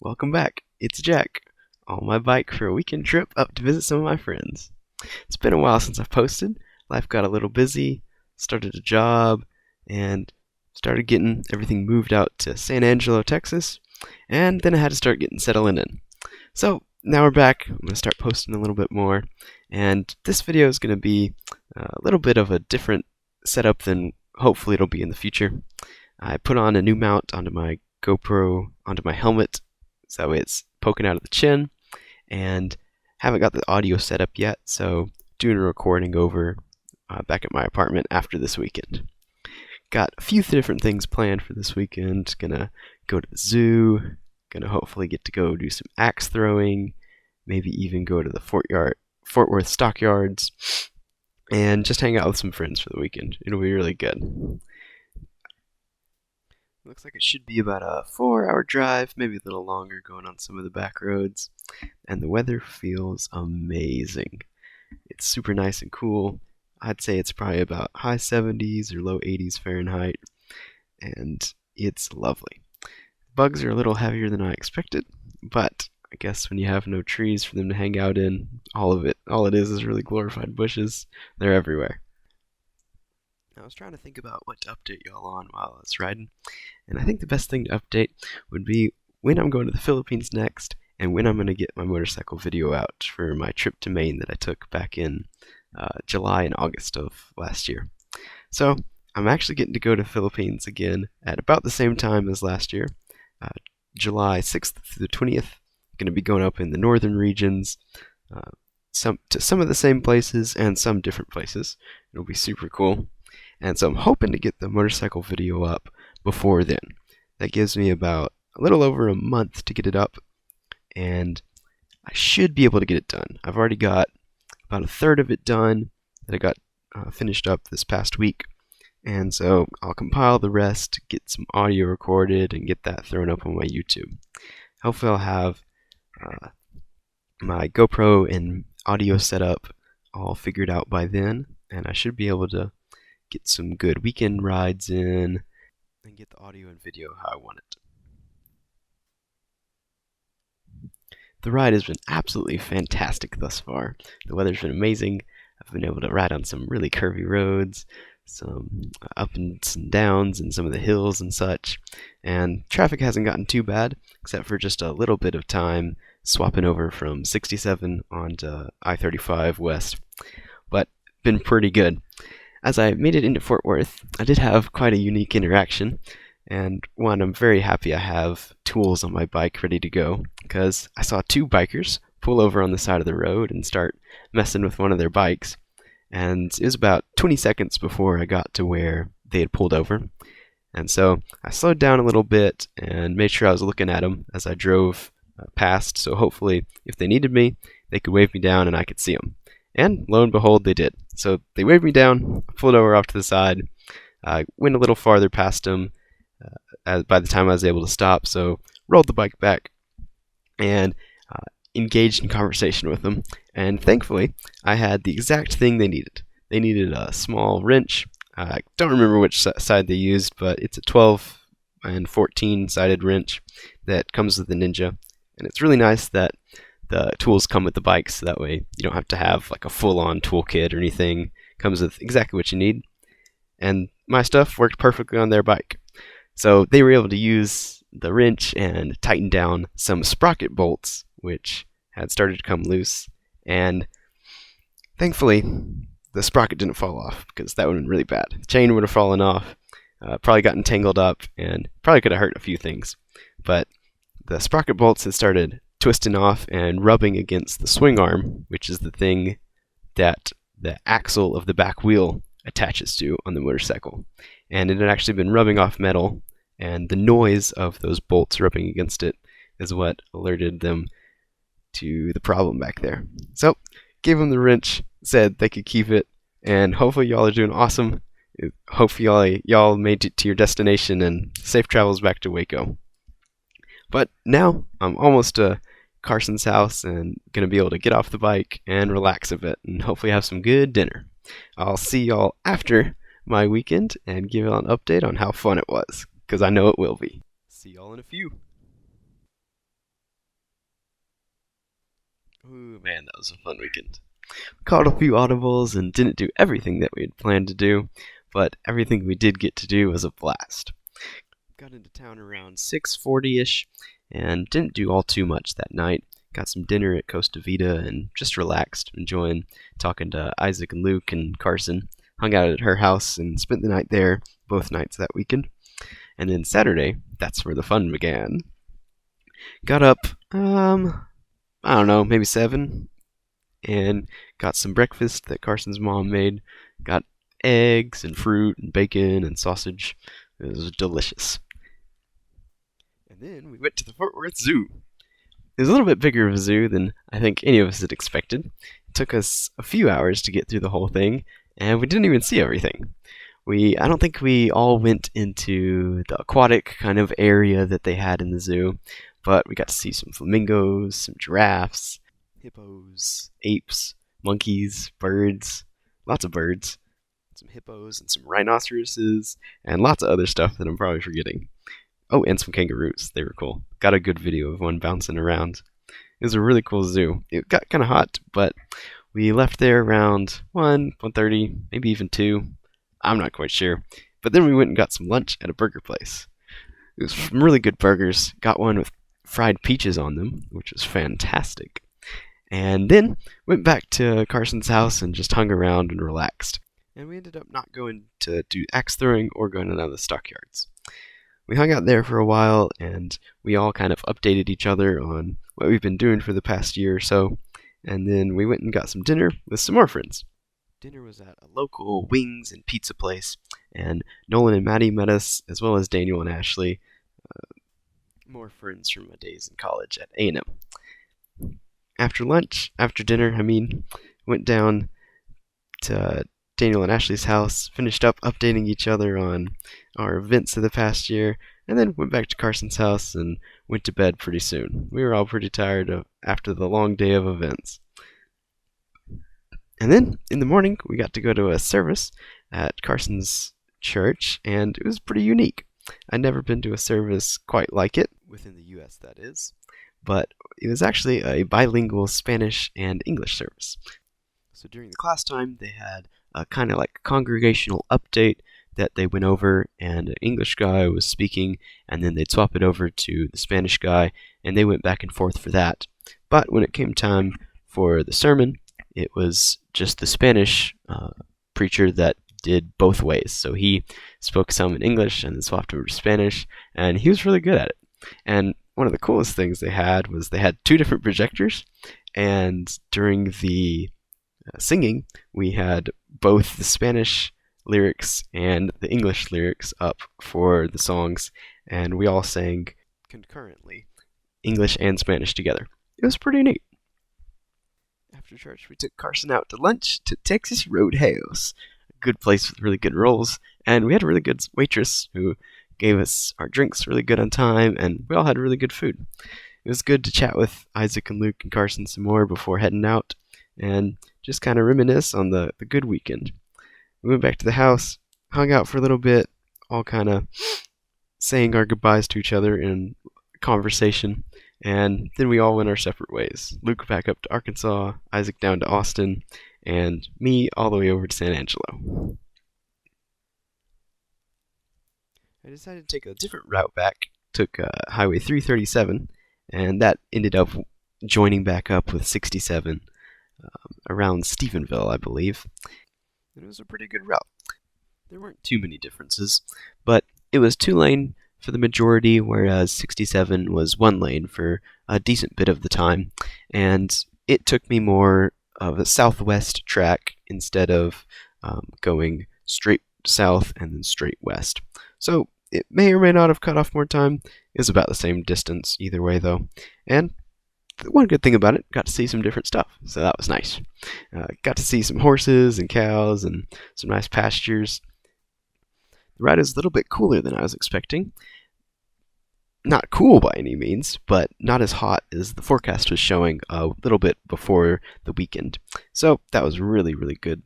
Welcome back. It's Jack on my bike for a weekend trip up to visit some of my friends. It's been a while since I've posted. Life got a little busy, started a job, and started getting everything moved out to San Angelo, Texas, and then I had to start getting settling in. So now we're back. I'm going to start posting a little bit more, and this video is going to be a little bit of a different setup than hopefully it'll be in the future. I put on a new mount onto my GoPro, onto my helmet, so that way it's poking out of the chin, and haven't got the audio set up yet, so doing a recording over back at my apartment after this weekend. Got a few different things planned for this weekend. Gonna go to the zoo, gonna hopefully get to go do some axe throwing, maybe even go to the Fort Worth stockyards, and just hang out with some friends for the weekend. It'll be really good. Looks like it should be about a 4-hour drive, maybe a little longer, going on some of the back roads. And the weather feels amazing. It's super nice and cool. I'd say it's probably about high 70s or low 80s Fahrenheit. And it's lovely. Bugs are a little heavier than I expected, but I guess when you have no trees for them to hang out in, all it is really glorified bushes. They're everywhere. I was trying to think about what to update y'all on while I was riding, and I think the best thing to update would be when I'm going to the Philippines next, and when I'm going to get my motorcycle video out for my trip to Maine that I took back in July and August of last year. So I'm actually getting to go to the Philippines again at about the same time as last year, July 6th through the 20th. Going to be going up in the northern regions, to some of the same places and some different places. It'll be super cool. And so I'm hoping to get the motorcycle video up before then. That gives me about a little over a month to get it up, and I should be able to get it done. I've already got about a third of it done that I got finished up this past week, and so I'll compile the rest, get some audio recorded, and get that thrown up on my YouTube. Hopefully I'll have my GoPro and audio setup all figured out by then, and I should be able to get some good weekend rides in and get the audio and video how I want it. The ride has been absolutely fantastic thus far. The weather's been amazing. I've been able to ride on some really curvy roads, some ups and downs and some of the hills and such, and traffic hasn't gotten too bad except for just a little bit of time swapping over from 67 onto I-35 west, but been pretty good. As I made it into Fort Worth, I did have quite a unique interaction, and one, I'm very happy I have tools on my bike ready to go, because I saw two bikers pull over on the side of the road and start messing with one of their bikes, and it was about 20 seconds before I got to where they had pulled over, and so I slowed down a little bit and made sure I was looking at them as I drove past, so hopefully if they needed me, they could wave me down and I could see them. And lo and behold, they did. So they waved me down, pulled over off to the side, went a little farther past them by the time I was able to stop, so rolled the bike back and engaged in conversation with them. And thankfully, I had the exact thing they needed. They needed a small wrench. I don't remember which side they used, but it's a 12 and 14 sided wrench that comes with the Ninja. And it's really nice that the tools come with the bike, so that way you don't have to have like a full-on toolkit or anything. It comes with exactly what you need. And my stuff worked perfectly on their bike. So they were able to use the wrench and tighten down some sprocket bolts, which had started to come loose. And thankfully, the sprocket didn't fall off, because that would have been really bad. The chain would have fallen off, probably gotten tangled up, and probably could have hurt a few things. But the sprocket bolts had started twisting off and rubbing against the swing arm, which is the thing that the axle of the back wheel attaches to on the motorcycle. And it had actually been rubbing off metal, and the noise of those bolts rubbing against it is what alerted them to the problem back there. So, gave them the wrench, said they could keep it, and hopefully y'all are doing awesome. Hopefully y'all made it to your destination and safe travels back to Waco. But now I'm almost to Carson's house and going to be able to get off the bike and relax a bit and hopefully have some good dinner. I'll see y'all after my weekend and give y'all an update on how fun it was, because I know it will be. See y'all in a few. man, that was a fun weekend. Caught a few audibles and didn't do everything that we had planned to do, but everything we did get to do was a blast. Got into town around 6:40ish and didn't do all too much that night. Got some dinner at Costa Vida and just relaxed, enjoying talking to Isaac and Luke and Carson. Hung out at her house and spent the night there both nights that weekend. And then Saturday, that's where the fun began. Got up, I don't know, maybe 7, and got some breakfast that Carson's mom made. Got eggs and fruit and bacon and sausage. It was delicious. And then we went to the Fort Worth Zoo. It was a little bit bigger of a zoo than I think any of us had expected. It took us a few hours to get through the whole thing, and we didn't even see everything. I don't think we all went into the aquatic kind of area that they had in the zoo, but we got to see some flamingos, some giraffes, hippos, apes, monkeys, birds, lots of birds, some hippos and some rhinoceroses, and lots of other stuff that I'm probably forgetting. Oh, and some kangaroos. They were cool. Got a good video of one bouncing around. It was a really cool zoo. It got kind of hot, but we left there around 1:30, maybe even 2. I'm not quite sure. But then we went and got some lunch at a burger place. It was some really good burgers. Got one with fried peaches on them, which was fantastic. And then went back to Carson's house and just hung around and relaxed. And we ended up not going to do axe throwing or going to none of the stockyards. We hung out there for a while, and we all kind of updated each other on what we've been doing for the past year or so. And then we went and got some dinner with some more friends. Dinner was at a local wings and pizza place, and Nolan and Maddie met us, as well as Daniel and Ashley, more friends from my days in college at A&M. After dinner, went down to Daniel and Ashley's house, finished up updating each other on our events of the past year, and then went back to Carson's house and went to bed pretty soon. We were all pretty tired after the long day of events. And then, in the morning, we got to go to a service at Carson's church, and it was pretty unique. I'd never been to a service quite like it, within the U.S. that is, but it was actually a bilingual Spanish and English service. So during the class time, they had a kind of like congregational update that they went over, and an English guy was speaking, and then they'd swap it over to the Spanish guy, and they went back and forth for that. But when it came time for the sermon, it was just the Spanish preacher that did both ways. So he spoke some in English and then swapped over to Spanish, and he was really good at it. And one of the coolest things they had was they had 2 different projectors, and during the singing, we had both the Spanish lyrics and the English lyrics up for the songs, and we all sang concurrently, English and Spanish together. It was pretty neat. After church, we took Carson out to lunch to Texas Roadhouse, a good place with really good rolls, and we had a really good waitress who gave us our drinks really good on time, and we all had really good food. It was good to chat with Isaac and Luke and Carson some more before heading out, and just kind of reminisce on the good weekend. We went back to the house, hung out for a little bit, all kind of saying our goodbyes to each other in conversation, and then we all went our separate ways. Luke back up to Arkansas, Isaac down to Austin, and me all the way over to San Angelo. I decided to take a different route back, took Highway 337, and that ended up joining back up with 67 around Stephenville, I believe. And it was a pretty good route. There weren't too many differences, but it was 2-lane for the majority, whereas 67 was 1 lane for a decent bit of the time, and it took me more of a southwest track instead of going straight south and then straight west. So it may or may not have cut off more time. It was about the same distance either way, though. And one good thing about it, got to see some different stuff, so that was nice. Got to see some horses and cows and some nice pastures. The ride is a little bit cooler than I was expecting. Not cool by any means, but not as hot as the forecast was showing a little bit before the weekend. So that was really, really good.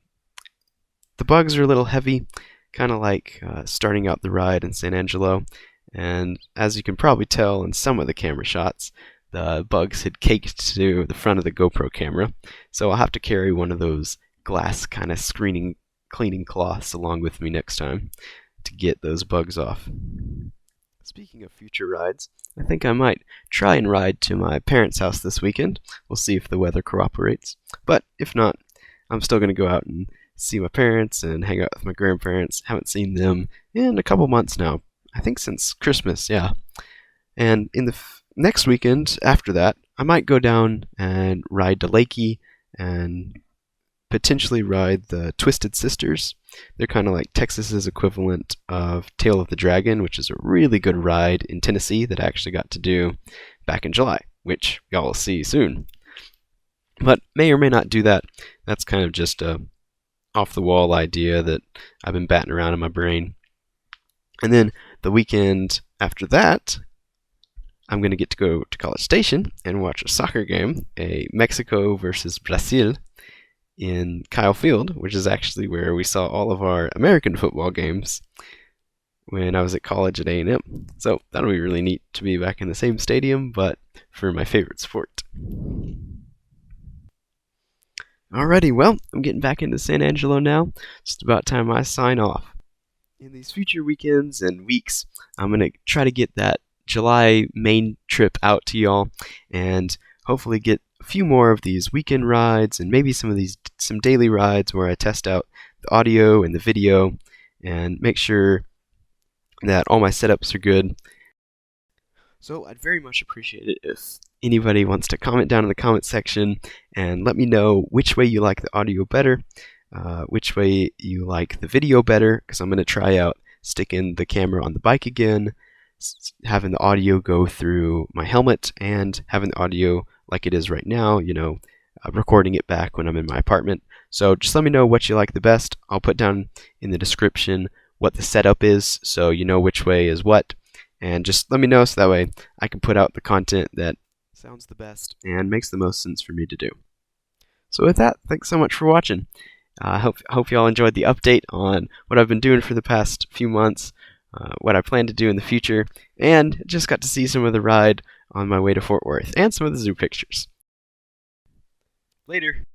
The bugs are a little heavy, kind of like starting out the ride in San Angelo, and as you can probably tell in some of the camera shots, the bugs had caked to the front of the GoPro camera, so I'll have to carry one of those glass kind of screening cleaning cloths along with me next time to get those bugs off. Speaking of future rides, I think I might try and ride to my parents' house this weekend. We'll see if the weather cooperates. But if not, I'm still going to go out and see my parents and hang out with my grandparents. Haven't seen them in a couple months now. I think since Christmas, yeah. And in the next weekend after that, I might go down and ride to Lakey and potentially ride the Twisted Sisters. They're kind of like Texas's equivalent of Tail of the Dragon, which is a really good ride in Tennessee that I actually got to do back in July, which y'all will see soon. But may or may not do that. That's kind of just a off-the-wall idea that I've been batting around in my brain. And then the weekend after that, I'm going to get to go to College Station and watch a soccer game, a Mexico versus Brazil, in Kyle Field, which is actually where we saw all of our American football games when I was at college at A&M. So that'll be really neat to be back in the same stadium, but for my favorite sport. Alrighty, well, I'm getting back into San Angelo now. It's just about time I sign off. In these future weekends and weeks, I'm going to try to get that July main trip out to y'all and hopefully get a few more of these weekend rides and maybe some daily rides where I test out the audio and the video and make sure that all my setups are good. So I'd very much appreciate it if anybody wants to comment down in the comment section and let me know which way you like the audio better, which way you like the video better, because I'm going to try out sticking the camera on the bike again, having the audio go through my helmet, and having the audio like it is right now, recording it back when I'm in my apartment. So just let me know what you like the best. I'll put down in the description what the setup is so you know which way is what. And just let me know so that way I can put out the content that sounds the best and makes the most sense for me to do. So with that, thanks so much for watching. I hope you all enjoyed the update on what I've been doing for the past few months, what I plan to do in the future, and just got to see some of the ride on my way to Fort Worth and some of the zoo pictures. Later.